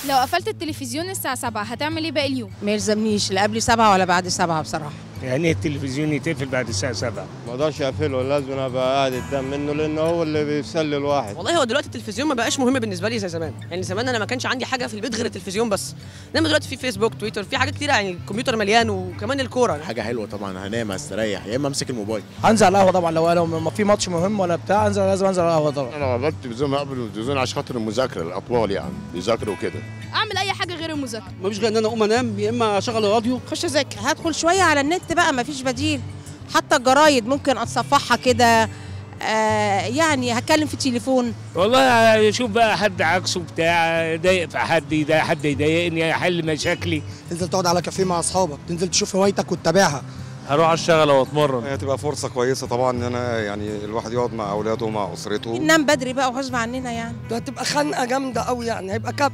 لو قفلت التلفزيون الساعة 7 هتعمل ايه باقي اليوم؟ ما يلزمنيش لا قبل 7 ولا بعد 7 بصراحة. يعني التلفزيون يتقفل بعد الساعة 7؟ ما اقدرش اقفله، لازم ابقى قاعد قدام منه لانه هو اللي بيسلي الواحد. والله هو دلوقتي التلفزيون ما بقاش مهم بالنسبه لي زي زمان، يعني زمان انا ما كانش عندي حاجه في البيت غير التلفزيون بس، انما دلوقتي في فيسبوك تويتر في حاجات كتيره، يعني الكمبيوتر مليان وكمان الكوره. حاجه حلوه طبعا، هنام استريح يا اما امسك الموبايل. هنزل على القهوه طبعا، لو في ماتش مهم ولا بتاع لازم انزل على القهوه طبعا. انا عملت التلفزيون قبل التلفزيون عشان خاطر المذاكره، الاطفال يعني بيذاكروا كده. اعمل اي حاجة غير المذاكرة. مفيش غير ان انا اقوم انام يا اما اشغل الراديو. خش اذاكر، هدخل شوية على النت بقى مفيش بديل. حتى الجرايد ممكن اتصفحها كده، يعني هتكلم في التليفون. والله اشوف بقى حد عكسه بتاع ضايق في حد، حد يضايقني، احل مشاكلي. تنزل تقعد على كافيه مع اصحابك، تنزل تشوف هوايتك وتتابعها. هروح اشتغل او اتمرن. هي تبقى فرصه كويسه طبعا ان انا يعني الواحد يقعد مع اولاده ومع اسرته. ننام بدري بقى وغصب عننا يعني. ده هتبقى خنقه جامده قوي، يعني هيبقى كبت.